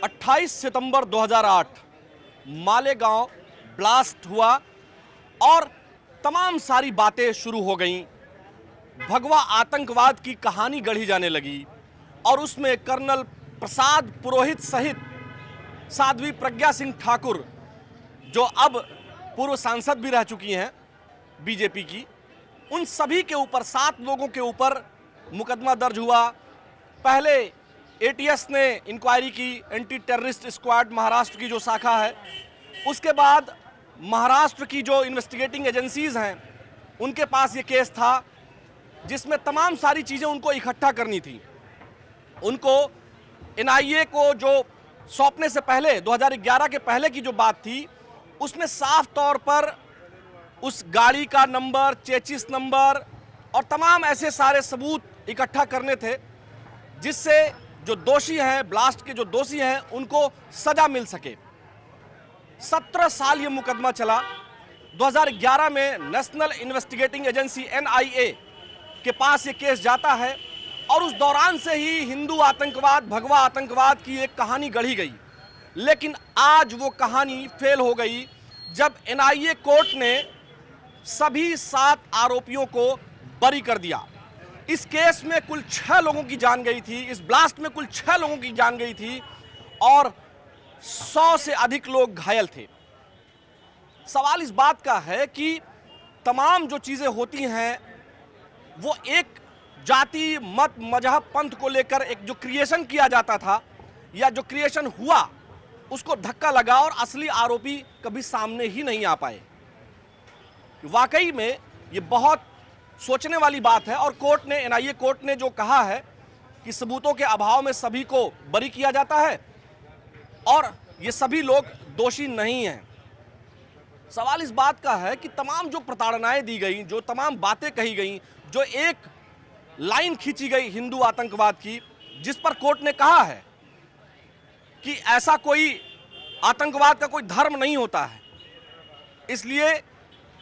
28 सितंबर 2008 Malegaon blast हुआ और तमाम सारी बातें शुरू हो गईं। भगवा आतंकवाद की कहानी गढ़ी जाने लगी और उसमें कर्नल प्रसाद पुरोहित सहित साध्वी प्रज्ञा सिंह ठाकुर, जो अब पूर्व सांसद भी रह चुकी हैं बीजेपी की, उन सभी के ऊपर 7 लोगों के ऊपर मुकदमा दर्ज हुआ। पहले एटीएस ने इंक्वायरी की, एंटी टेररिस्ट स्क्वाड महाराष्ट्र की जो शाखा है, उसके बाद महाराष्ट्र की जो इन्वेस्टिगेटिंग एजेंसीज हैं उनके पास ये केस था जिसमें तमाम सारी चीज़ें उनको इकट्ठा करनी थी। उनको एनआईए को जो सौंपने से पहले 2011 के पहले की जो बात थी उसमें साफ तौर पर उस गाड़ी का नंबर, चेचिस नंबर और तमाम ऐसे सारे सबूत इकट्ठा करने थे जिससे जो दोषी हैं, ब्लास्ट के जो दोषी हैं, उनको सजा मिल सके। 17 साल ये मुकदमा चला। 2011 में नेशनल इन्वेस्टिगेटिंग एजेंसी एनआईए के पास ये केस जाता है और उस दौरान से ही हिंदू आतंकवाद, भगवा आतंकवाद की एक कहानी गढ़ी गई। लेकिन आज वो कहानी फेल हो गई जब एनआईए कोर्ट ने सभी 7 आरोपियों को बरी कर दिया। इस केस में कुल 6 लोगों की जान गई थी, इस ब्लास्ट में कुल 6 लोगों की जान गई थी और 100 से अधिक लोग घायल थे। सवाल इस बात का है कि तमाम जो चीज़ें होती हैं वो एक जाति, मत, मजहब, पंथ को लेकर एक जो क्रिएशन किया जाता था या जो क्रिएशन हुआ उसको धक्का लगा और असली आरोपी कभी सामने ही नहीं आ पाए। वाकई में ये बहुत सोचने वाली बात है और कोर्ट ने, एनआईए कोर्ट ने जो कहा है कि सबूतों के अभाव में सभी को बरी किया जाता है और ये सभी लोग दोषी नहीं हैं। सवाल इस बात का है कि तमाम जो प्रताड़नाएं दी गई, जो तमाम बातें कही गई, जो एक लाइन खींची गई हिंदू आतंकवाद की, जिस पर कोर्ट ने कहा है कि ऐसा कोई आतंकवाद का कोई धर्म नहीं होता है, इसलिए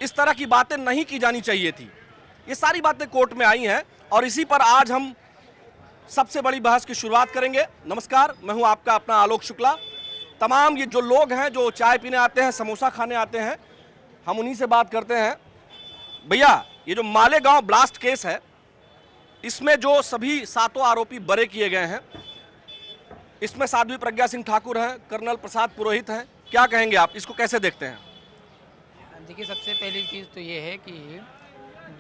इस तरह की बातें नहीं की जानी चाहिए थी। ये सारी बातें कोर्ट में आई हैं और इसी पर आज हम सबसे बड़ी बहस की शुरुआत करेंगे। नमस्कार, मैं हूं आपका अपना आलोक शुक्ला। तमाम ये जो लोग हैं जो चाय पीने आते हैं, समोसा खाने आते हैं, हम उन्हीं से बात करते हैं। भैया, ये जो मालेगांव ब्लास्ट केस है, इसमें जो सभी 7 आरोपी बरे किए गए हैं, इसमें साध्वी प्रज्ञा सिंह ठाकुर हैं, कर्नल प्रसाद पुरोहित हैं, क्या कहेंगे आप, इसको कैसे देखते हैं? देखिए, सबसे पहली चीज़ तो ये है कि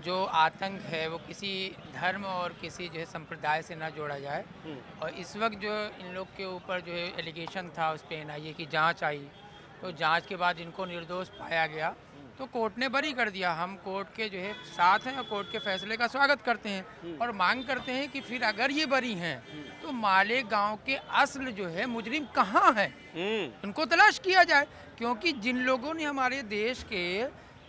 जो आतंक है वो किसी धर्म और किसी जो है संप्रदाय से ना जोड़ा जाए। और इस वक्त जो इन लोग के ऊपर जो है एलिगेशन था, उस पर एनआईए की जांच आई, तो जांच के बाद इनको निर्दोष पाया गया तो कोर्ट ने बरी कर दिया। हम कोर्ट के जो है साथ हैं और कोर्ट के फैसले का स्वागत करते हैं और मांग करते हैं कि फिर अगर ये बरी हैं तो मालेगांव के असल जो है मुजरिम कहाँ हैं, उनको तलाश किया जाए। क्योंकि जिन लोगों ने हमारे देश के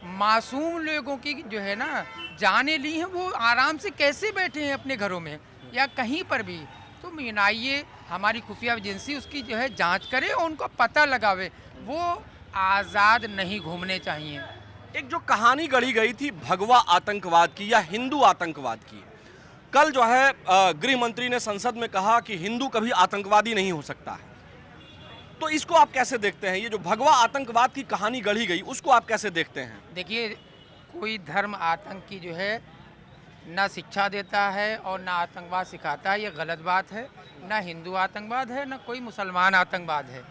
मासूम लोगों की जो है ना जाने ली हैं, वो आराम से कैसे बैठे हैं अपने घरों में या कहीं पर भी। तो एनआईए, हमारी खुफिया एजेंसी, उसकी जो है जांच करे और उनको पता लगावे, वो आज़ाद नहीं घूमने चाहिए। एक जो कहानी गढ़ी गई थी भगवा आतंकवाद की या हिंदू आतंकवाद की, कल जो है गृह मंत्री ने संसद में कहा कि हिंदू कभी आतंकवादी नहीं हो सकता है। तो इसको आप कैसे देखते हैं? ये जो भगवा आतंकवाद की कहानी गढ़ी गई, उसको आप कैसे देखते हैं? देखिए, कोई धर्म आतंक की जो है ना शिक्षा देता है और ना आतंकवाद सिखाता है, ये गलत बात है। ना हिंदू आतंकवाद है, ना कोई मुसलमान आतंकवाद है।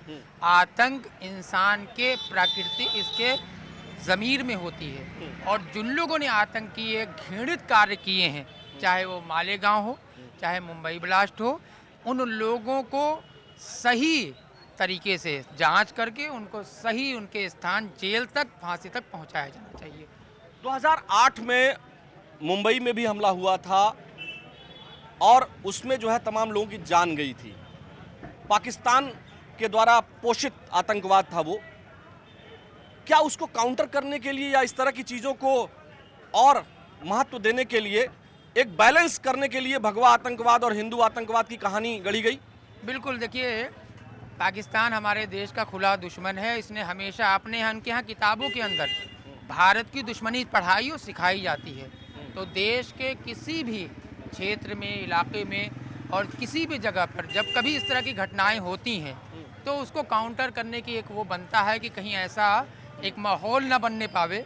आतंक इंसान के प्रकृति, इसके ज़मीर में होती है। और जिन लोगों ने आतंक की ये घृणित कार्य किए हैं, चाहे वो मालेगांव हो, चाहे मुंबई ब्लास्ट हो, उन लोगों को सही तरीके से जांच करके उनको सही उनके स्थान, जेल तक, फांसी तक पहुंचाया जाना चाहिए। 2008 में मुंबई में भी हमला हुआ था और उसमें जो है तमाम लोगों की जान गई थी। पाकिस्तान के द्वारा पोषित आतंकवाद था वो। क्या उसको काउंटर करने के लिए या इस तरह की चीज़ों को और महत्व देने के लिए, एक बैलेंस करने के लिए भगवा आतंकवाद और हिंदू आतंकवाद की कहानी गढ़ी गई? बिल्कुल। देखिए, पाकिस्तान हमारे देश का खुला दुश्मन है। इसने हमेशा अपने यहाँ किताबों के अंदर भारत की दुश्मनी पढ़ाई और सिखाई जाती है। तो देश के किसी भी क्षेत्र में, इलाके में और किसी भी जगह पर जब कभी इस तरह की घटनाएं होती हैं तो उसको काउंटर करने की एक वो बनता है कि कहीं ऐसा एक माहौल ना बनने पावे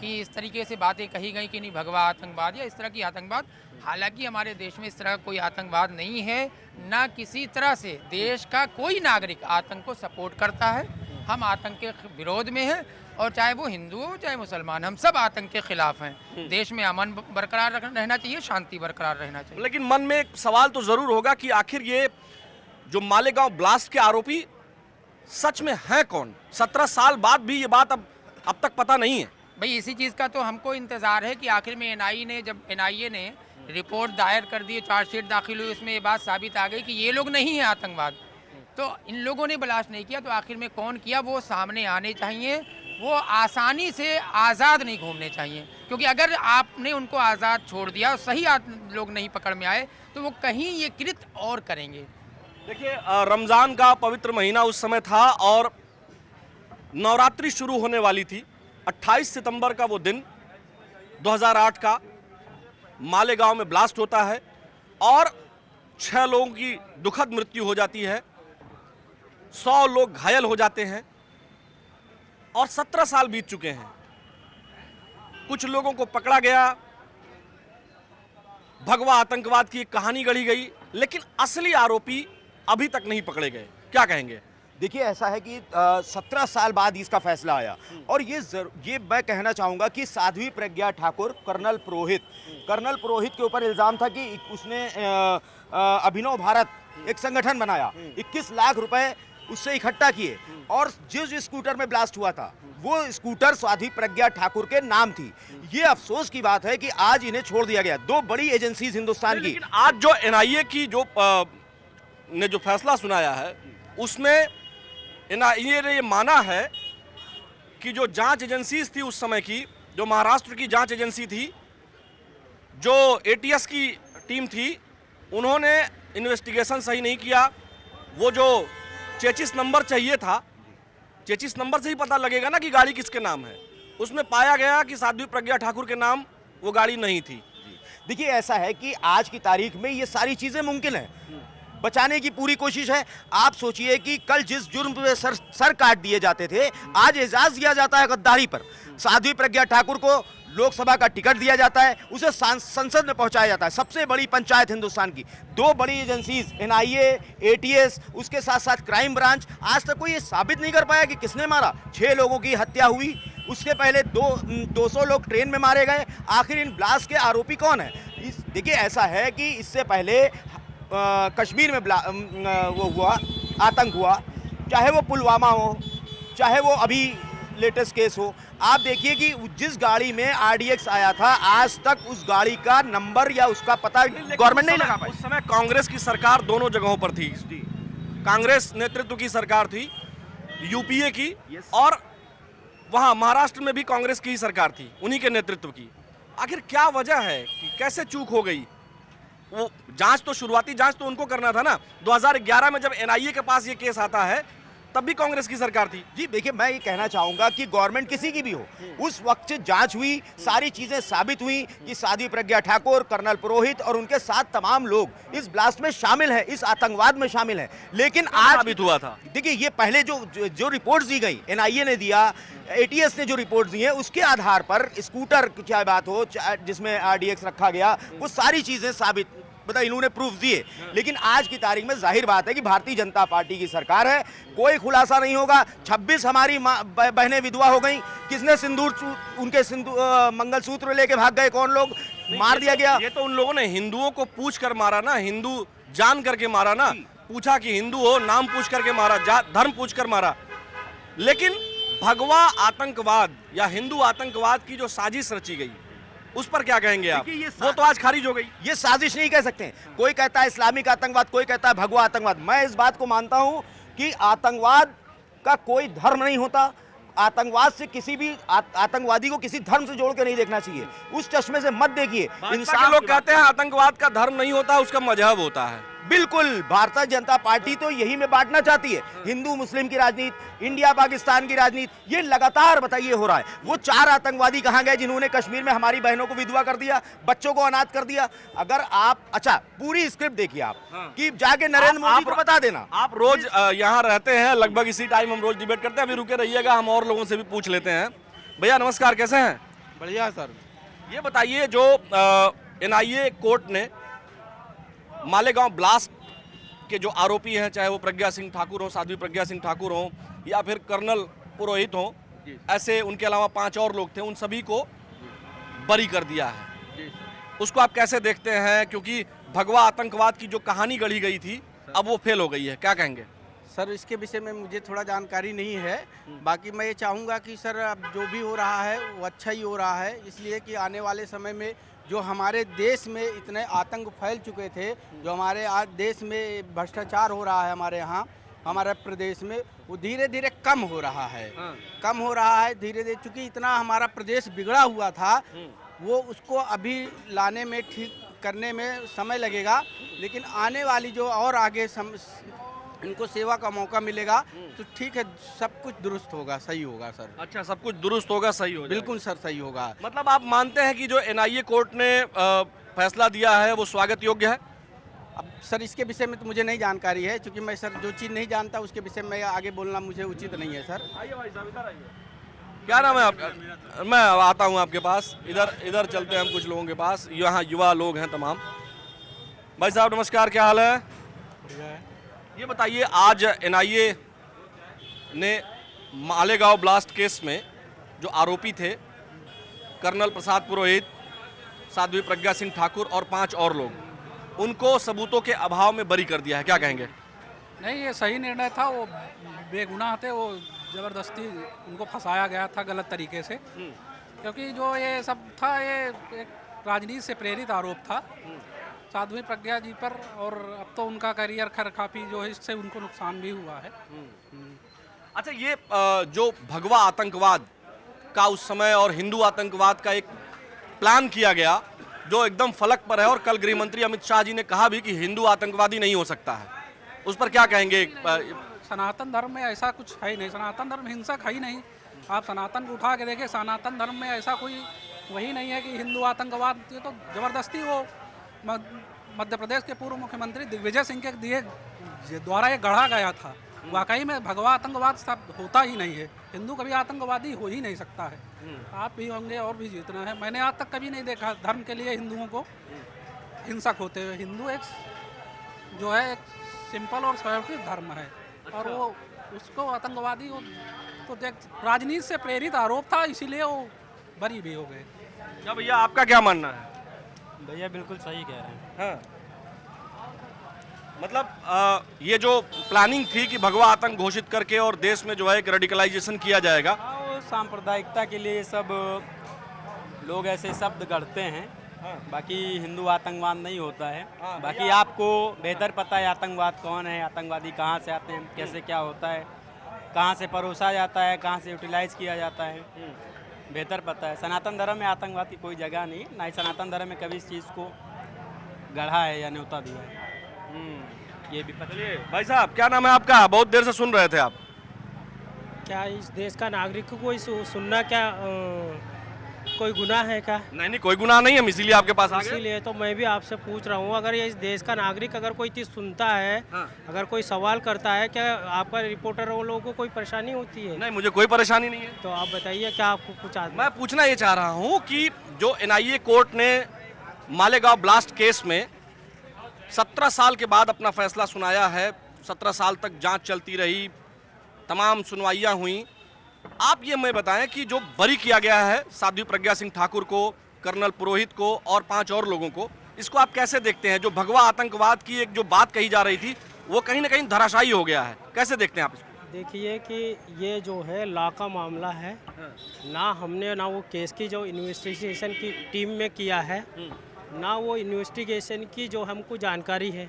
कि इस तरीके से बातें कही गई कि नहीं भगवा आतंकवाद या इस तरह की आतंकवाद। हालांकि हमारे देश में इस तरह का कोई आतंकवाद नहीं है, ना किसी तरह से देश का कोई नागरिक आतंक को सपोर्ट करता है। हम आतंक के विरोध में हैं, और चाहे वो हिंदू हो चाहे मुसलमान, हम सब आतंक के खिलाफ हैं। देश में अमन बरकरार रहना चाहिए, शांति बरकरार रहना चाहिए। लेकिन मन में एक सवाल तो जरूर होगा कि आखिर ये जो मालेगांव ब्लास्ट के आरोपी सच में है कौन? 17 साल बाद भी ये बात अब तक पता नहीं है। भाई इसी चीज़ का तो हमको इंतज़ार है कि आखिर में एनआईए ने रिपोर्ट दायर कर दी, चार्जशीट दाखिल हुई, उसमें ये बात साबित आ गई कि ये लोग नहीं है आतंकवाद, तो इन लोगों ने ब्लास्ट नहीं किया, तो आखिर में कौन किया वो सामने आने चाहिए। वो आसानी से आज़ाद नहीं घूमने चाहिए, क्योंकि अगर आपने उनको आज़ाद छोड़ दिया, सही लोग नहीं पकड़ में आए, तो वो कहीं ये कृत्य और करेंगे। देखिए, रमज़ान का पवित्र महीना उस समय था और नवरात्रि शुरू होने वाली थी। 28 सितंबर का वो दिन 2008 का मालेगांव में ब्लास्ट होता है और 6 लोगों की दुखद मृत्यु हो जाती है, 100 लोग घायल हो जाते हैं और 17 साल बीत चुके हैं। कुछ लोगों को पकड़ा गया, भगवा आतंकवाद की एक कहानी गढ़ी गई, लेकिन असली आरोपी अभी तक नहीं पकड़े गए। क्या कहेंगे? देखिए, ऐसा है कि 17 साल बाद इसका फैसला आया, और ये मैं कहना चाहूँगा कि साध्वी प्रज्ञा ठाकुर, कर्नल पुरोहित के ऊपर इल्ज़ाम था कि उसने अभिनव भारत एक संगठन बनाया, 21 लाख रुपए उससे इकट्ठा किए, और जिस स्कूटर में ब्लास्ट हुआ था वो स्कूटर साध्वी प्रज्ञा ठाकुर के नाम थी। ये अफसोस की बात है कि आज इन्हें छोड़ दिया गया। 2 बड़ी एजेंसीज हिंदुस्तान की। लेकिन आज जो एनआईए की ने जो फैसला सुनाया है, उसमें एनआईए ने ये माना है कि जो जांच एजेंसीज थी उस समय की, जो महाराष्ट्र की जांच एजेंसी थी, जो एटीएस की टीम थी, उन्होंने इन्वेस्टिगेशन सही नहीं किया। वो जो चेचिस नंबर चाहिए था, चेचिस नंबर से ही पता लगेगा ना कि गाड़ी किसके नाम है, उसमें पाया गया कि साध्वी प्रज्ञा ठाकुर के नाम वो गाड़ी नहीं थी। देखिए, ऐसा है कि आज की तारीख में ये सारी चीज़ें मुमकिन है, बचाने की पूरी कोशिश है। आप सोचिए कि कल जिस जुर्म पे सर काट दिए जाते थे, आज एजाज दिया जाता है गद्दारी पर। साध्वी प्रज्ञा ठाकुर को लोकसभा का टिकट दिया जाता है, उसे संसद में पहुंचाया जाता है। सबसे बड़ी पंचायत हिंदुस्तान की, 2 बड़ी एजेंसीज एनआईए, एटीएस, उसके साथ साथ क्राइम ब्रांच, आज तक कोई ये साबित नहीं कर पाया कि किसने मारा। 6 लोगों की हत्या हुई, उसके पहले 200 लोग ट्रेन में मारे गए। आखिर इन ब्लास्ट के आरोपी कौन है? देखिए, ऐसा है कि इससे पहले कश्मीर में वो हुआ, आतंक हुआ, चाहे वो पुलवामा हो, चाहे वो अभी लेटेस्ट केस हो। आप देखिए कि जिस गाड़ी में आरडीएक्स आया था, आज तक उस गाड़ी का नंबर या उसका पता गवर्नमेंट नहीं लगा पाई। उस समय कांग्रेस की सरकार दोनों जगहों पर थी। कांग्रेस नेतृत्व की सरकार थी, यूपीए की, और वहां महाराष्ट्र में भी कांग्रेस की ही सरकार थी, उन्हीं के नेतृत्व की। आखिर क्या वजह है कि कैसे चूक हो गई? वो जांच तो, शुरुआती जांच तो उनको करना था ना। 2011 में जब एनआईए के पास ये केस आता है, तब भी कांग्रेस की सरकार थी। जी देखिए, मैं ये कहना चाहूंगा कि गवर्नमेंट किसी की भी हो, उस वक्त से जांच हुई, सारी चीजें साबित हुई कि साध्वी प्रज्ञा ठाकुर, कर्नल पुरोहित और उनके साथ तमाम लोग इस ब्लास्ट में शामिल हैं, इस आतंकवाद में शामिल हैं। लेकिन आज साबित हुआ था। देखिए, ये पहले जो रिपोर्ट्स दी गई, एनआईए ने दिया, एटीएस ने जो रिपोर्ट्स दी हैं, उसके आधार पर स्कूटर की चाहे बात हो, जिसमें आरडीएक्स रखा गया, वो सारी चीजें साबित इन्होंने प्रूफ दिए। लेकिन आज की तारीख में जाहिर बात है कि भारतीय जनता पार्टी की सरकार है, कोई खुलासा नहीं होगा। 26 हमारी बहनें विधवा हो गई, किसने उनके मंगलसूत्र लेके भाग गए, कौन लोग, मार दिया गया। ये तो उन लोगों ने हिंदुओं को पूछ कर मारा ना, हिंदू जान करके मारा ना, पूछा कि हिंदू हो, नाम पूछ करके मारा, धर्म पूछ कर मारा। लेकिन भगवा आतंकवाद या हिंदू आतंकवाद की जो साजिश रची गई, उस पर क्या कहेंगे आप? वो तो आज खारिज हो गई। ये साजिश नहीं कह सकते। कोई कहता है इस्लामिक आतंकवाद, कोई कहता है भगवा आतंकवाद। मैं इस बात को मानता हूं कि आतंकवाद का कोई धर्म नहीं होता। आतंकवाद से किसी भी आतंकवादी को किसी धर्म से जोड़ के नहीं देखना चाहिए, उस चश्मे से मत देखिए। इंसान लोग कहते हैं आतंकवाद का धर्म नहीं होता, उसका मजहब होता है। बिल्कुल, भारतीय जनता पार्टी तो यही में बांटना चाहती है, हिंदू मुस्लिम की राजनीति, इंडिया पाकिस्तान की राजनीति, ये लगातार बताइए हो रहा है। वो 4 आतंकवादी कहां गए जिन्होंने कश्मीर में हमारी बहनों को विधवा कर दिया, बच्चों को अनाथ कर दिया? अगर आप अच्छा पूरी स्क्रिप्ट देखिए आप कि जाके नरेंद्र मोदी को बता देना। आप रोज यहाँ रहते हैं, लगभग इसी टाइम हम रोज डिबेट करते हैं। अभी रुके रहिएगा, हम और लोगों से भी पूछ लेते हैं। भैया नमस्कार, कैसे हैं? बढ़िया सर। ये बताइए, जो NIA कोर्ट ने मालेगांव ब्लास्ट के जो आरोपी हैं, चाहे वो प्रज्ञा सिंह ठाकुर हो, साध्वी प्रज्ञा सिंह ठाकुर हो, या फिर कर्नल पुरोहित हो, ऐसे उनके अलावा 5 और लोग थे, उन सभी को बरी कर दिया है। उसको आप कैसे देखते हैं? क्योंकि भगवा आतंकवाद की जो कहानी गढ़ी गई थी अब वो फेल हो गई है, क्या कहेंगे? सर इसके विषय में मुझे थोड़ा जानकारी नहीं है। बाकी मैं ये चाहूँगा कि सर अब जो भी हो रहा है वो अच्छा ही हो रहा है, इसलिए कि आने वाले समय में जो हमारे देश में इतने आतंक फैल चुके थे, जो हमारे आज देश में भ्रष्टाचार हो रहा है हमारे यहाँ, हमारे प्रदेश में, वो धीरे धीरे कम हो रहा है। कम हो रहा है धीरे धीरे, चूँकि इतना हमारा प्रदेश बिगड़ा हुआ था, वो उसको अभी लाने में, ठीक करने में समय लगेगा। लेकिन आने वाली जो और आगे इनको सेवा का मौका मिलेगा तो ठीक है, सब कुछ दुरुस्त होगा, सही होगा सर। अच्छा, सब कुछ दुरुस्त होगा, सही हो जाएगा। बिल्कुल सर, सही होगा। मतलब आप मानते हैं कि जो NIA कोर्ट ने फैसला दिया है वो स्वागत योग्य है? अब सर इसके विषय में तो मुझे नहीं जानकारी है, क्योंकि मैं सर जो चीज़ नहीं जानता उसके विषय में आगे बोलना मुझे उचित नहीं है सर। आइए भाई साहब, इधर आइए। क्या नाम है आपका? मैं आता हूँ आपके पास, इधर चलते हैं हम कुछ लोगों के पास। यहाँ युवा लोग हैं तमाम। भाई साहब नमस्कार, क्या हाल है? बढ़िया है। ये बताइए, आज NIA ने मालेगांव ब्लास्ट केस में जो आरोपी थे, कर्नल प्रसाद पुरोहित, साध्वी प्रज्ञा सिंह ठाकुर और 5 और लोग, उनको सबूतों के अभाव में बरी कर दिया है, क्या कहेंगे? नहीं, ये सही निर्णय था। वो बेगुनाह थे, वो ज़बरदस्ती उनको फंसाया गया था गलत तरीके से, क्योंकि जो ये सब था ये एक राजनीति से प्रेरित आरोप था साध्वी प्रज्ञा जी पर, और अब तो उनका करियर काफ़ी जो है इससे उनको नुकसान भी हुआ है। अच्छा, ये जो भगवा आतंकवाद का उस समय और हिंदू आतंकवाद का एक प्लान किया गया जो एकदम फलक पर है, और कल गृह मंत्री अमित शाह जी ने कहा भी कि हिंदू आतंकवादी नहीं हो सकता है, उस पर क्या कहेंगे? सनातन धर्म में ऐसा कुछ है ही नहीं, सनातन धर्म हिंसक है ही नहीं। आप सनातन को उठा के देखें, सनातन धर्म में ऐसा कोई वही नहीं है कि हिंदू आतंकवाद। ये तो ज़बरदस्ती वो मध्य प्रदेश के पूर्व मुख्यमंत्री दिग्विजय सिंह के दिए द्वारा ये गढ़ा गया था। वाकई में भगवा आतंकवाद सब होता ही नहीं है, हिंदू कभी आतंकवादी हो ही नहीं सकता है। आप भी होंगे और भी जितना है, मैंने आज तक कभी नहीं देखा धर्म के लिए हिंदुओं को हिंसक होते हुए। हिंदू एक जो है एक सिंपल और स्वाभाविक धर्म है, और वो उसको आतंकवादी तो राजनीति से प्रेरित आरोप था, इसीलिए वो बरी भी हो गए। क्या भैया, आपका क्या मानना है? भैया बिल्कुल सही कह रहे हैं। हाँ। मतलब ये जो प्लानिंग थी कि भगवा आतंक घोषित करके और देश में जो है एक रेडिकलाइजेशन किया जाएगा, वो सांप्रदायिकता के लिए सब लोग ऐसे शब्द गढ़ते हैं। बाकी हिंदू आतंकवाद नहीं होता है। बाकी आपको बेहतर पता है आतंकवाद कौन है, आतंकवादी कहाँ से आते हैं, कैसे क्या होता है, कहाँ से परोसा जाता है, कहाँ से यूटिलाइज किया जाता है, बेहतर पता है। सनातन धर्म में आतंकवाद की कोई जगह नहीं, ना ही सनातन धर्म में कभी इस चीज़ को गढ़ा है या न्योता दिया है, ये भी पता। चलिए भाई साहब, क्या नाम है आपका? बहुत देर से सुन रहे थे आप। क्या इस देश का नागरिक को कोई सुनना क्या कोई गुनाह है क्या? नहीं, कोई गुनाह नहीं, हम इसीलिए आपके पास आ गए। इसीलिए तो मैं भी आपसे पूछ रहा हूँ, अगर ये इस देश का नागरिक अगर कोई चीज़ सुनता है, अगर कोई सवाल करता है, क्या आपका रिपोर्टर वो लोगों को कोई परेशानी होती है? नहीं, मुझे कोई परेशानी नहीं है। तो आप बताइए, क्या आपको कुछ मैं पूछना ये चाह रहा हूँ कि जो NIA कोर्ट ने मालेगांव ब्लास्ट केस में 17 साल के बाद अपना फैसला सुनाया है, 17 साल तक जांच चलती रही, तमाम सुनवाइयाँ हुई, आप ये मैं बताएं कि जो बरी किया गया है साध्वी प्रज्ञा सिंह ठाकुर को, कर्नल पुरोहित को और 5 और लोगों को, इसको आप कैसे देखते हैं? जो भगवा आतंकवाद की एक जो बात कही जा रही थी वो कहीं ना कहीं धराशायी हो गया है, कैसे देखते हैं आप इसको? देखिए कि ये जो है लॉ का मामला है, ना हमने ना वो केस की जो इन्वेस्टिगेशन की टीम में किया है, ना वो इन्वेस्टिगेशन की जो हमको जानकारी है।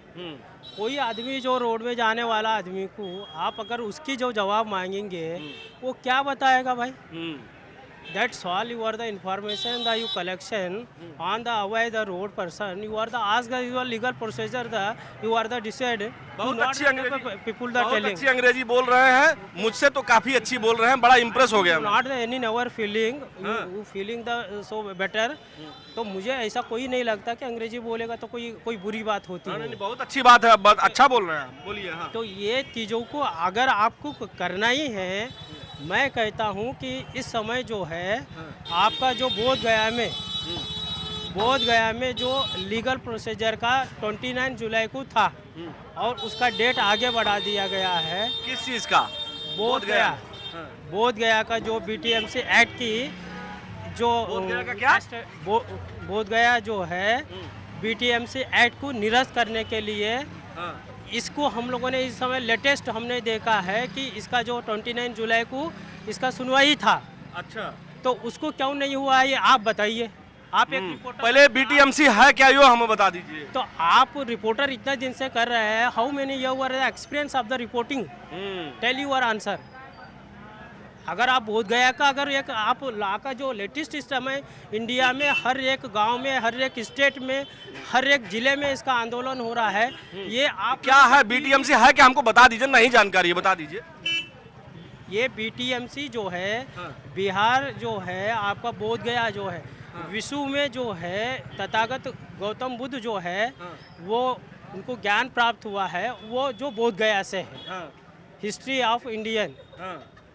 कोई आदमी जो रोड में जाने वाला आदमी को आप अगर उसकी जो जवाब मांगेंगे वो क्या बताएगा भाई? That's all you are the information that you collection on the away the road person. You are the ask the your legal procedure the you are the decide. बहुत अच्छी अंग्रेजी people that बहुत telling. अच्छी अंग्रेजी बोल रहे हैं, मुझसे तो काफी अच्छी बोल रहे हैं, बड़ा इम्प्रेस हो गया मैं। Not the any never feeling. You feeling the so better. तो मुझे ऐसा कोई नहीं लगता कि अंग्रेजी बोलेगा तो कोई बुरी बात होती नहीं, है। नहीं, बहुत अच्छी बात है, बहुत अच्छा बोल रहे हैं, बोलिए। हाँ, तो ये चीज़ों को अगर आपको करना ही है, मैं कहता हूँ कि इस समय जो है आपका जो बोध गया में जो लीगल प्रोसीजर का 29 जुलाई को था और उसका डेट आगे बढ़ा दिया गया है। किस चीज का? बोध गया का जो BTMC एक्ट की जो बोध गया का क्या? बोध गया जो है BTMC एक्ट को निरस्त करने के लिए इसको हम लोगों ने इस समय लेटेस्ट हमने देखा है कि इसका जो 29 जुलाई को इसका सुनवाई था। अच्छा, तो उसको क्यों नहीं हुआ ये आप बताइए। आप एक रिपोर्टर, पहले BTMC है क्या, यो हमें बता दीजिए। तो आप रिपोर्टर इतना दिन से कर रहे हैं, how many year experience of the reporting, tell your answer. अगर आप बोध गया का अगर एक आप ला का जो लेटेस्ट सिस्टम है इंडिया में, हर एक गांव में, हर एक स्टेट में, हर एक जिले में इसका आंदोलन हो रहा है, ये आप क्या है BTMC है क्या, हमको बता दीजिए, नहीं जानकारी है, बता दीजिए। ये BTMC जो है बिहार जो है आपका बोध गया जो है विश्व में जो है तथागत गौतम बुद्ध जो है वो उनको ज्ञान प्राप्त हुआ है, वो जो बोध गया से है, हिस्ट्री ऑफ इंडियन।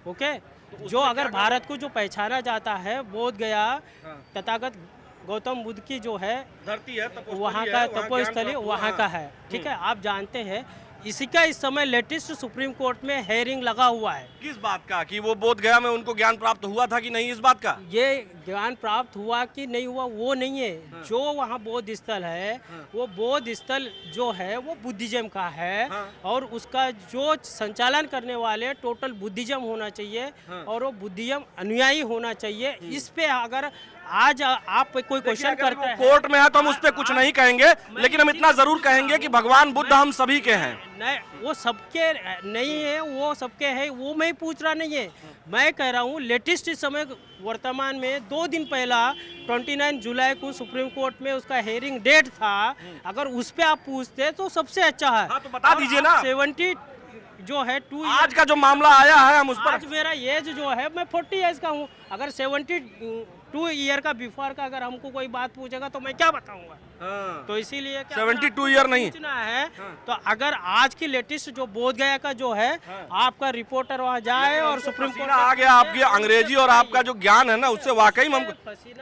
ओके, जो अगर भारत को जो पहचाना जाता है बोध गया तथागत गौतम बुद्ध की जो है धरती है, वहाँ का तपोस्थली वहाँ का है। ठीक है, आप जानते हैं इसी का इस समय लेटेस्ट सुप्रीम कोर्ट में हेयरिंग लगा हुआ है। किस बात का, कि वो बोध गया में उनको ज्ञान प्राप्त हुआ था कि नहीं, इस बात का? ये ज्ञान प्राप्त हुआ कि नहीं हुआ वो नहीं है, जो वहाँ बौद्ध स्थल है वो बौद्ध स्थल जो है वो बुद्धिज्म का है और उसका जो संचालन करने वाले टोटल बुद्धिज्म होना चाहिए और वो बुद्धिज्म अनुयायी होना चाहिए। इस पे अगर आज आप कोई क्वेश्चन करते हैं कोर्ट में है तो हम उस पर कुछ नहीं कहेंगे, लेकिन हम इतना जरूर कहेंगे कि भगवान बुद्ध हम सभी के हैं। नहीं, वो सबके नहीं है, वो सबके है, वो मैं पूछ रहा नहीं है। मैं कह रहा हूँ लेटेस्ट इस समय वर्तमान में 2 दिन पहला 29 जुलाई को सुप्रीम कोर्ट में उसका हेयरिंग डेट था, अगर उस पर आप पूछते तो सबसे अच्छा है। हाँ, तो बता दीजिए ना। 70 जो है 2 आज का जो मामला आया है हम उस पर, आज मेरा एज जो है मैं 40 ईयर्स का हूँ, अगर 72 ईयर का बिफोर का अगर हमको कोई बात पूछेगा तो मैं क्या बताऊंगा। तो इसीलिए 72 ईयर नहीं पूछना है। तो अगर आज की लेटेस्ट जो बोध गया का जो है आपका रिपोर्टर वहाँ जाए और सुप्रीम कोर्ट आ गया, आपकी अंग्रेजी और आपका जो ज्ञान है ना उससे वाकई में हम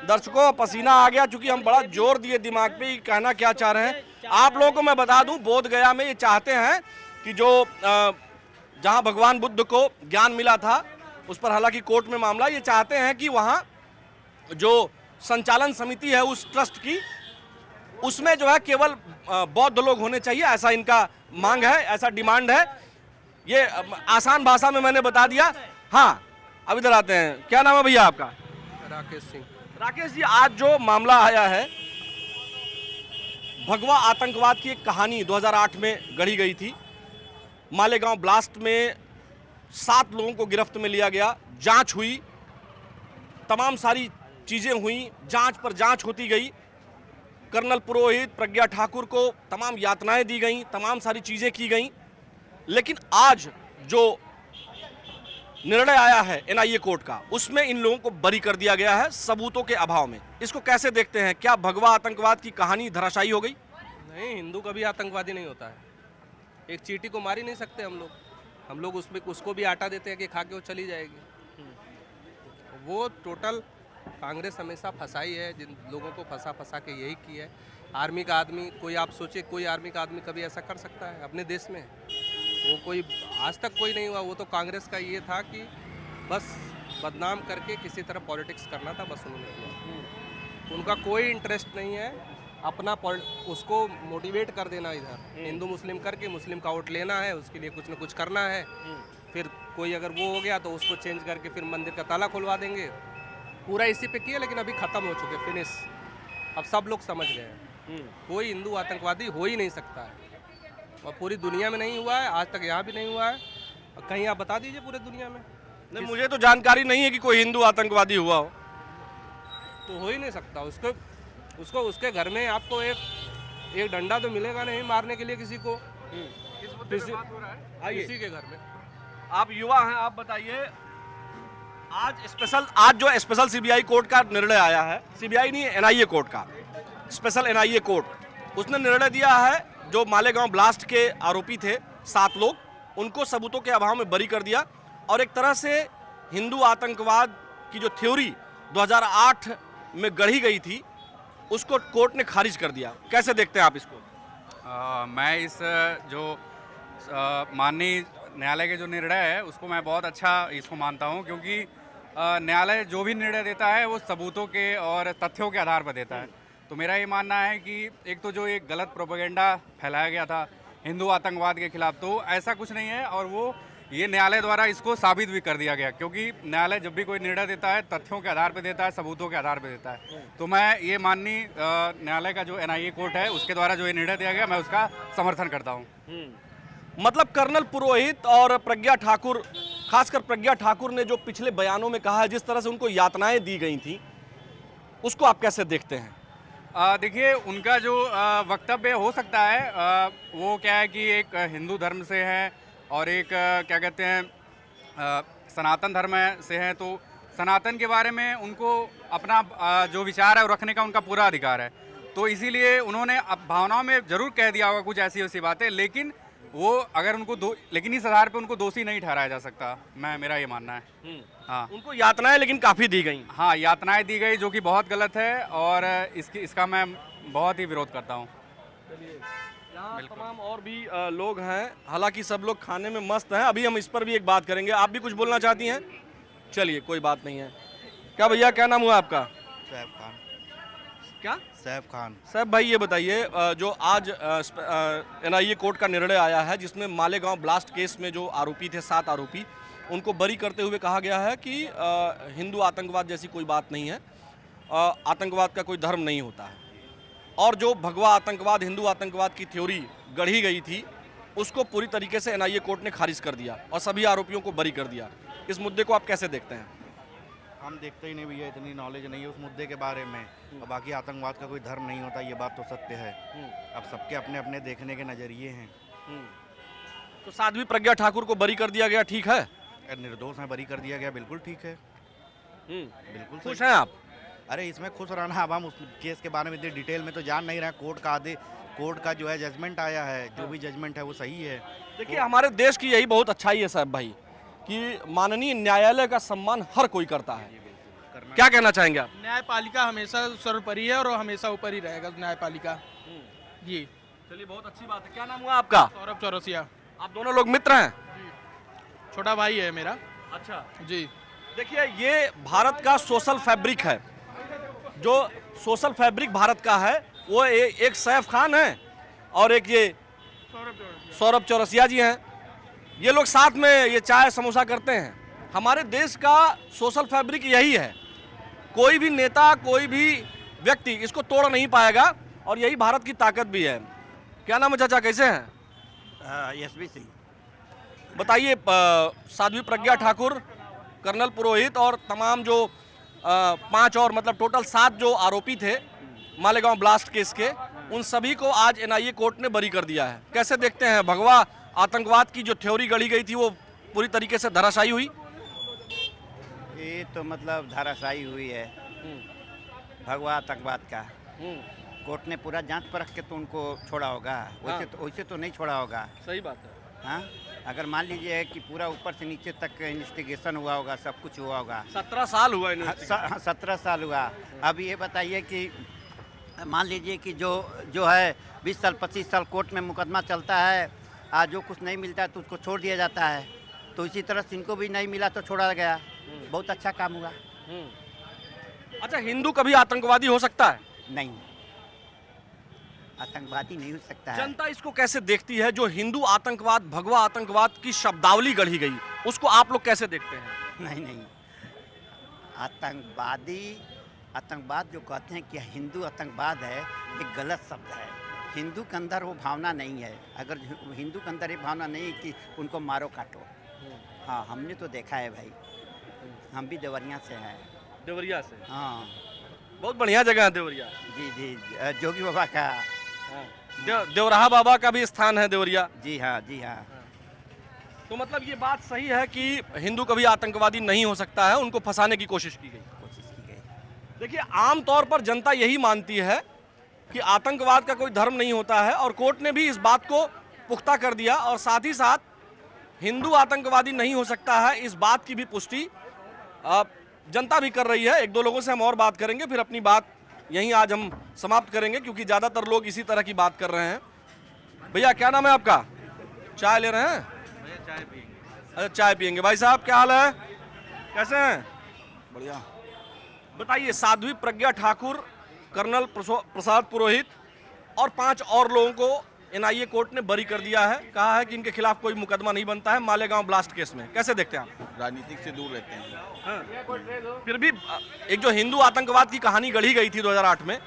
दर्शकों पसीना आ गया, क्योंकि हम बड़ा जोर दिए दिमाग पे कहना क्या चाह रहे हैं। आप लोगों को मैं बता दूं, बोध गया में ये चाहते हैं कि जो जहां भगवान बुद्ध को ज्ञान मिला था उस पर हालांकि कोर्ट में मामला, ये चाहते हैं कि वहां जो संचालन समिति है उस ट्रस्ट की, उसमें जो है केवल बौद्ध लोग होने चाहिए, ऐसा इनका मांग है, ऐसा डिमांड है। ये आसान भाषा में मैंने बता दिया। हाँ, अब इधर आते हैं, क्या नाम है भैया आपका? राकेश सिंह। राकेश जी, आज जो मामला आया है, भगवा आतंकवाद की एक कहानी 2008 में गढ़ी गई थी। मालेगांव ब्लास्ट में 7 लोगों को गिरफ्त में लिया गया, जांच हुई, तमाम सारी चीज़ें हुई, जांच पर जांच होती गई। कर्नल पुरोहित, प्रज्ञा ठाकुर को तमाम यातनाएं दी गईं, तमाम सारी चीज़ें की गईं, लेकिन आज जो निर्णय आया है NIA कोर्ट का, उसमें इन लोगों को बरी कर दिया गया है सबूतों के अभाव में। इसको कैसे देखते हैं? क्या भगवा आतंकवाद की कहानी धराशायी हो गई? नहीं, हिंदू कभी आतंकवादी नहीं होता है। एक चींटी को मार ही नहीं सकते हम लोग उसमें उसको भी आटा देते हैं कि खा के वो चली जाएगी। वो टोटल कांग्रेस हमेशा फंसाई है, जिन लोगों को फंसा के यही की है। आर्मी का आदमी, कोई आप सोचे कोई आर्मी का आदमी कभी ऐसा कर सकता है अपने देश में? वो कोई आज तक कोई नहीं हुआ। वो तो कांग्रेस का ये था कि बस बदनाम करके किसी तरह पॉलिटिक्स करना था, बस उन्होंने किया। उनका कोई इंटरेस्ट नहीं है अपना उसको मोटिवेट कर देना, इधर हिंदू मुस्लिम करके मुस्लिम का वोट लेना है, उसके लिए कुछ न कुछ करना है। फिर कोई अगर वो हो गया तो उसको चेंज करके फिर मंदिर का ताला खुलवा देंगे। पूरा इसी पे किया, लेकिन अभी ख़त्म हो चुके, फिनिश। अब सब लोग समझ गए हैं कोई हिंदू आतंकवादी हो ही नहीं सकता है, और पूरी दुनिया में नहीं हुआ है आज तक, यहाँ भी नहीं हुआ है। कहीं आप बता दीजिए पूरे दुनिया में। नहीं, मुझे तो जानकारी नहीं है कि कोई हिंदू आतंकवादी हुआ हो। तो हो ही नहीं सकता। उसको उसके घर में आपको एक डंडा तो मिलेगा नहीं मारने के लिए किसी को। किसी के घर में। आप युवा हैं, आप बताइए, आज जो स्पेशल सीबीआई कोर्ट का निर्णय आया है, सीबीआई नहीं एनआईए कोर्ट का, स्पेशल एनआईए कोर्ट, उसने निर्णय दिया है जो मालेगांव ब्लास्ट के आरोपी थे 7 लोग, उनको सबूतों के अभाव में बरी कर दिया और एक तरह से हिंदू आतंकवाद की जो थ्योरी 2008 में गढ़ी गई थी उसको कोर्ट ने खारिज कर दिया। कैसे देखते हैं आप इसको? मैं इस जो माननीय न्यायालय के जो निर्णय है उसको मैं बहुत अच्छा इसको मानता हूं, क्योंकि न्यायालय जो भी निर्णय देता है वो सबूतों के और तथ्यों के आधार पर देता है। तो मेरा ये मानना है कि एक तो जो एक गलत प्रोपेगेंडा फैलाया गया था हिंदू आतंकवाद के खिलाफ, तो ऐसा कुछ नहीं है और वो ये न्यायालय द्वारा इसको साबित भी कर दिया गया, क्योंकि न्यायालय जब भी कोई निर्णय देता है तथ्यों के आधार पर देता है, सबूतों के आधार पर देता है। तो मैं ये माननीय न्यायालय का जो एनआईए कोर्ट है उसके द्वारा जो ये निर्णय दिया गया मैं उसका समर्थन करता हूँ। मतलब कर्नल पुरोहित और प्रज्ञा ठाकुर, खासकर प्रज्ञा ठाकुर ने जो पिछले बयानों में कहा है, जिस तरह से उनको यातनाएं दी गई थी, उसको आप कैसे देखते हैं? देखिए, उनका जो वक्तव्य हो सकता है वो क्या है कि एक हिंदू धर्म से है और एक क्या कहते हैं सनातन धर्म से हैं, तो सनातन के बारे में उनको अपना जो विचार है वो रखने का उनका पूरा अधिकार है। तो इसीलिए उन्होंने अब भावनाओं में ज़रूर कह दिया होगा कुछ ऐसी वैसी बातें, लेकिन वो अगर उनको लेकिन इस आधार पे उनको दोषी नहीं ठहराया जा सकता, मेरा ये मानना है। हाँ, उनको यातनाएं लेकिन काफ़ी दी गई। हाँ, यातनाएं दी गई जो कि बहुत गलत है और इसका मैं बहुत ही विरोध करता हूँ। यहाँ तमाम और भी लोग हैं, हालांकि सब लोग खाने में मस्त हैं। अभी हम इस पर भी एक बात करेंगे। आप भी कुछ बोलना चाहती हैं? चलिए, कोई बात नहीं है। क्या भैया, क्या नाम हुआ आपका? सैफ खान। क्या? सैफ खान। सैफ भाई, ये बताइए, जो आज एनआईए कोर्ट का निर्णय आया है जिसमें मालेगांव ब्लास्ट केस में जो आरोपी थे 7 आरोपी, उनको बरी करते हुए कहा गया है कि हिंदू आतंकवाद जैसी कोई बात नहीं है, आतंकवाद का कोई धर्म नहीं होता है, और जो भगवा आतंकवाद, हिंदू आतंकवाद की थ्योरी गढ़ी गई थी उसको पूरी तरीके से एनआईए कोर्ट ने खारिज कर दिया और सभी आरोपियों को बरी कर दिया। इस मुद्दे को आप कैसे देखते हैं? हम देखते ही नहीं भैया, इतनी नॉलेज नहीं है उस मुद्दे के बारे में। और बाकी आतंकवाद का कोई धर्म नहीं होता, ये बात तो सत्य है। अब सबके अपने अपने देखने के नज़रिए हैं। तो साध्वी प्रज्ञा ठाकुर को बरी कर दिया गया, ठीक है? निर्दोष है, बरी कर दिया गया, बिल्कुल ठीक है। बिल्कुल खुश हैं आप? अरे इसमें खुश रहना, अब हम उस केस के बारे में इतनी डिटेल में तो जान नहीं रहे। कोर्ट का जो है जजमेंट आया है, जो भी जजमेंट है वो सही है। देखिए, हमारे देश की यही बहुत अच्छाई है साहब भाई कि माननीय न्यायालय का सम्मान हर कोई करता है। क्या कहना चाहेंगे आप? न्यायपालिका हमेशा सर्वोपरि है और हमेशा ऊपर ही रहेगा न्यायपालिका। जी, चलिए, बहुत अच्छी बात है। क्या नाम हुआ आपका? सौरभ चौरसिया। आप दोनों लोग मित्र हैं? छोटा भाई है मेरा। अच्छा जी। देखिए, ये भारत का सोशल फैब्रिक है। जो सोशल फैब्रिक भारत का है वो एक सैफ खान है और एक ये सौरभ चौरसिया जी हैं। ये लोग साथ में ये चाय समोसा करते हैं। हमारे देश का सोशल फैब्रिक यही है। कोई भी नेता, कोई भी व्यक्ति इसको तोड़ नहीं पाएगा और यही भारत की ताकत भी है। क्या नाम है चाचा, कैसे हैं? एसबी सिंह। बताइए, साध्वी प्रज्ञा ठाकुर, कर्नल पुरोहित और तमाम जो 5 और मतलब टोटल 7 जो आरोपी थे मालेगांव ब्लास्ट केस के, उन सभी को आज एनआईए कोर्ट ने बरी कर दिया है। कैसे देखते हैं? भगवा आतंकवाद की जो थ्योरी गढ़ी गई थी वो पूरी तरीके से धराशायी हुई। ये तो मतलब धराशायी हुई है भगवा आतंकवाद का। कोर्ट ने पूरा जांच परख के तो उनको छोड़ा होगा, वैसे तो नहीं छोड़ा होगा। सही बात है। हाँ, अगर मान लीजिए कि पूरा ऊपर से नीचे तक इन्वेस्टिगेशन हुआ होगा, सब कुछ हुआ होगा। 17 साल हुआ। 17 साल हुआ। अब ये बताइए कि मान लीजिए कि जो है 20 साल 25 साल कोर्ट में मुकदमा चलता है, आज जो कुछ नहीं मिलता है तो उसको छोड़ दिया जाता है। तो इसी तरह से इनको भी नहीं मिला तो छोड़ा गया। बहुत अच्छा काम हुआ। अच्छा, हिंदू कभी आतंकवादी हो सकता है? नहीं, आतंकवादी नहीं हो सकता है। जनता इसको कैसे देखती है? जो हिंदू आतंकवाद, भगवा आतंकवाद की शब्दावली गढ़ी गई, उसको आप लोग कैसे देखते हैं? नहीं, आतंकवाद जो कहते हैं कि हिंदू आतंकवाद है, ये गलत शब्द है। हिंदू के अंदर वो भावना नहीं है। अगर हिंदू के अंदर ये भावना नहीं है कि उनको मारो काटो। हाँ, हमने तो देखा है भाई, हम भी देवरिया से हैं। देवरिया से? हाँ। बहुत बढ़िया जगह है देवरिया। जी जी, जोगी बाबा का। देवराहा बाबा का भी स्थान है देवरिया। जी हाँ, जी हाँ। तो मतलब ये बात सही है कि हिंदू कभी आतंकवादी नहीं हो सकता है, उनको फंसाने की कोशिश की गई। देखिए, आमतौर पर जनता यही मानती है कि आतंकवाद का कोई धर्म नहीं होता है, और कोर्ट ने भी इस बात को पुख्ता कर दिया, और साथ ही साथ हिंदू आतंकवादी नहीं हो सकता है इस बात की भी पुष्टि जनता भी कर रही है। एक दो लोगों से हम और बात करेंगे, फिर अपनी बात यहीं आज हम समाप्त करेंगे, क्योंकि ज़्यादातर लोग इसी तरह की बात कर रहे हैं। भैया क्या नाम है आपका? चाय ले रहे हैं? चाय पिएंगे। अच्छा, चाय पिएंगे। भाई साहब क्या हाल है, कैसे हैं? बढ़िया। बताइए, साध्वी प्रज्ञा ठाकुर, कर्नल प्रसाद पुरोहित और 5 और लोगों को एनआईए कोर्ट ने बरी कर दिया है। कहा है कि इनके खिलाफ कोई मुकदमा नहीं बनता है मालेगांव ब्लास्ट केस में। कैसे देखते हैं आप? राजनीतिक से दूर रहते हैं। हाँ। फिर भी एक जो हिंदू आतंकवाद की कहानी गढ़ी गई थी 2008 में,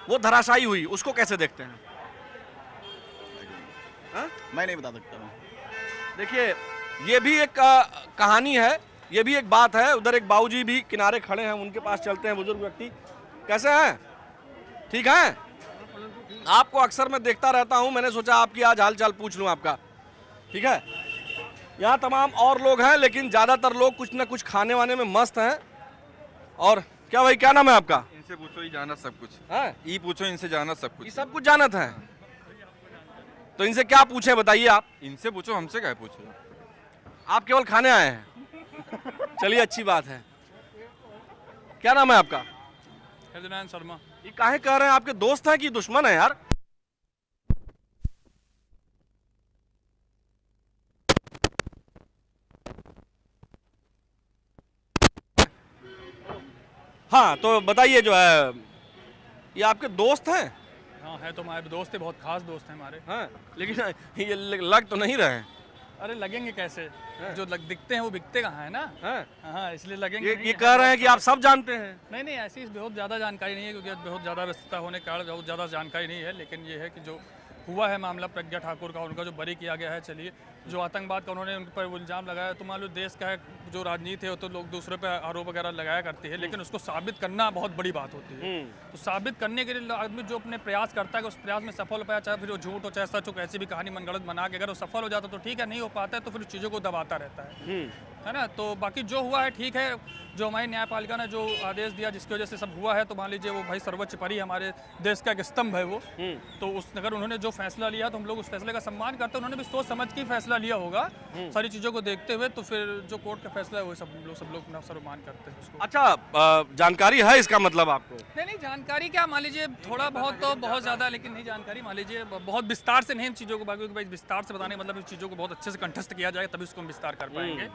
वो धराशायी हुई, उसको कैसे देखते हैं? हाँ? मैं नहीं बता सकता हूँ। देखिए, ये भी एक कहानी है, ये भी एक बात है। उधर एक बाबूजी भी किनारे खड़े हैं, उनके पास चलते हैं। बुजुर्ग व्यक्ति, कैसे हैं? ठीक हैं? आपको अक्सर मैं देखता रहता हूं, मैंने सोचा आपकी आज हालचाल पूछ लूं आपका। ठीक है? यहाँ तमाम और लोग हैं, लेकिन ज़्यादातर लोग कुछ ना कुछ खाने वाने में मस्त हैं। और क्या भाई, क्या नाम है आपका? इनसे पूछो, ही जाना सब कुछ है। ये पूछो, इनसे जाना सब कुछ। ये सब कुछ जानत है, तो इनसे क्या पूछे बताइए आप? इनसे पूछो, हमसे क्या पूछो? आप केवल खाने आए हैं? चलिए, अच्छी बात है। क्या नाम है आपका? हृदयनारायण शर्मा। ये काहे कह रहे हैं, आपके दोस्त हैं कि दुश्मन है यार? हाँ, तो बताइए, जो है ये आपके दोस्त हैं? हाँ, है तो हमारे दोस्त है, बहुत खास दोस्त हैं हमारे। हाँ, लेकिन ये लग तो नहीं रहे हैं। अरे लगेंगे कैसे? जो दिखते हैं वो बिकते कहाँ है ना। हाँ, इसलिए लगेंगे। ये कह रहे हैं कि आप सब जानते हैं। नहीं, ऐसी बहुत ज़्यादा जानकारी नहीं है, क्योंकि बहुत ज़्यादा व्यस्तता होने के कारण बहुत ज़्यादा जानकारी नहीं है। लेकिन ये है कि जो हुआ है मामला प्रज्ञा ठाकुर का, उनका जो बरी किया गया है, चलिए, जो आतंकवाद का उन्होंने उन पर इल्ज़ाम लगाया, तो मान लो देश का है जो राजनीति है, तो लोग दूसरे पे आरोप वगैरह लगाया करती है, लेकिन उसको साबित करना बहुत बड़ी बात होती है। तो साबित करने के लिए आदमी जो अपने प्रयास करता है, उस प्रयास में सफल हो पाया, चाहे फिर वो झूठ हो चाहे सच हो, कैसी भी कहानी मनगढ़ंत बना के अगर वो सफल हो जाता तो ठीक है, नहीं हो पाता है तो फिर चीज़ों को दबाता रहता है ना। तो बाकी जो हुआ है ठीक है, जो हमारी न्यायपालिका ने जो आदेश दिया जिसकी वजह से सब हुआ है, तो मान लीजिए वो भाई सर्वोच्च परी हमारे देश का एक स्तंभ है वो। तो उस अगर उन्होंने जो फैसला लिया तो हम लोग उस फैसले का सम्मान करते हैं। उन्होंने भी सोच समझ के फैसला लिया होगा सारी चीज़ों को देखते हुए, तो फिर जो कोर्ट का फैसला है वो सब लोग अपना सम्मान करते हैं उसको। अच्छा, जानकारी है इसका मतलब आपको? नहीं, जानकारी क्या, मान लीजिए थोड़ा बहुत, तो बहुत ज़्यादा लेकिन नहीं जानकारी, मान लीजिए बहुत विस्तार से नहीं इन चीज़ों को, बाकी भाई विस्तार से बताने मतलब इस चीज़ों को बहुत अच्छे से कंठस्थ किया जाए तभी उसको हम विस्तार कर पाएंगे।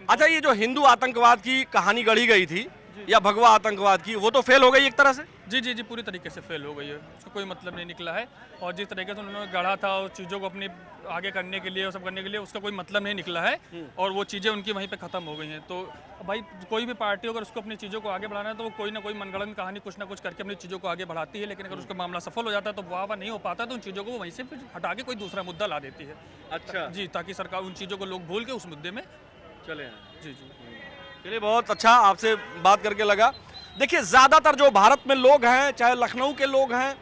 अच्छा, ये जो हिंदू आतंकवाद की कहानी गढ़ी गई थी या भगवा आतंकवाद की, वो तो फेल हो गई एक तरह से? जी, पूरी तरीके से फेल हो गई है, उसका कोई मतलब नहीं निकला है। और जिस तरीके से उन्होंने गढ़ा था और चीज़ों को अपनी आगे करने के लिए और सब करने के लिए, उसका कोई मतलब नहीं निकला है, और वो चीज़ें उनकी वहीं पे ख़त्म हो गई हैं। तो भाई कोई भी पार्टी अगर उसको अपनी चीज़ों को आगे बढ़ाना है तो वो कोई ना कोई मनगढ़ंत कहानी कुछ ना कुछ करके अपनी चीज़ों को आगे बढ़ाती है, लेकिन अगर उसका मामला सफल हो जाता है तो वाह नहीं हो पाता, तो उन चीज़ों को वहीं से फिर हटा के कोई दूसरा मुद्दा ला देती है। अच्छा जी, ताकि सरकार उन चीज़ों को लोग भूल के उस मुद्दे में चले। जी, चलिए, बहुत अच्छा आपसे बात करके लगा। देखिए, ज़्यादातर जो भारत में लोग हैं, चाहे लखनऊ के लोग हैं,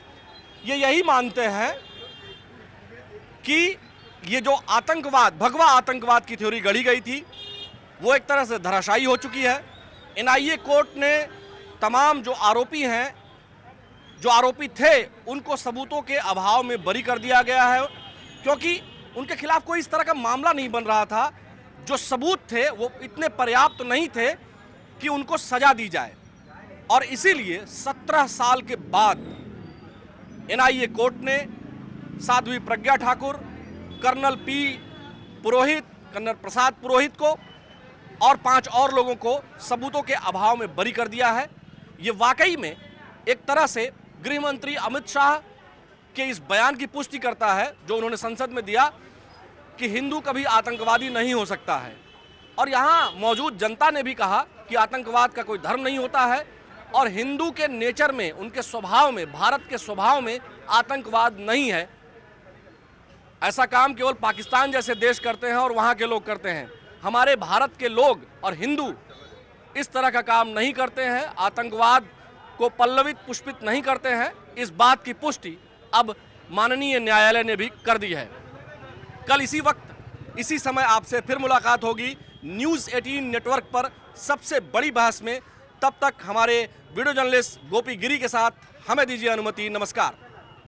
ये यही मानते हैं कि ये जो आतंकवाद, भगवा आतंकवाद की थ्योरी गढ़ी गई थी, वो एक तरह से धराशायी हो चुकी है। एनआईए कोर्ट ने तमाम जो आरोपी हैं, जो आरोपी थे, उनको सबूतों के अभाव में बरी कर दिया गया है, क्योंकि उनके खिलाफ कोई इस तरह का मामला नहीं बन रहा था। जो सबूत थे वो इतने पर्याप्त नहीं थे कि उनको सजा दी जाए, और इसीलिए 17 साल के बाद एनआईए कोर्ट ने साध्वी प्रज्ञा ठाकुर, कर्नल पुरोहित, कर्नल प्रसाद पुरोहित को और 5 और लोगों को सबूतों के अभाव में बरी कर दिया है। ये वाकई में एक तरह से गृह मंत्री अमित शाह के इस बयान की पुष्टि करता है जो उन्होंने संसद में दिया कि हिंदू कभी आतंकवादी नहीं हो सकता है। और यहाँ मौजूद जनता ने भी कहा कि आतंकवाद का कोई धर्म नहीं होता है, और हिंदू के नेचर में, उनके स्वभाव में, भारत के स्वभाव में आतंकवाद नहीं है। ऐसा काम केवल पाकिस्तान जैसे देश करते हैं और वहाँ के लोग करते हैं। हमारे भारत के लोग और हिंदू इस तरह का काम नहीं करते हैं। आतंकवाद को पल्लवित पुष्पित नहीं करते हैं, इस बात की पुष्टि अब माननीय न्यायालय ने भी कर दी है। कल इसी वक्त इसी समय आपसे फिर मुलाकात होगी न्यूज़ 18 नेटवर्क पर सबसे बड़ी बहस में। तब तक हमारे वीडियो जर्नलिस्ट गोपी गिरी के साथ हमें दीजिए अनुमति। नमस्कार।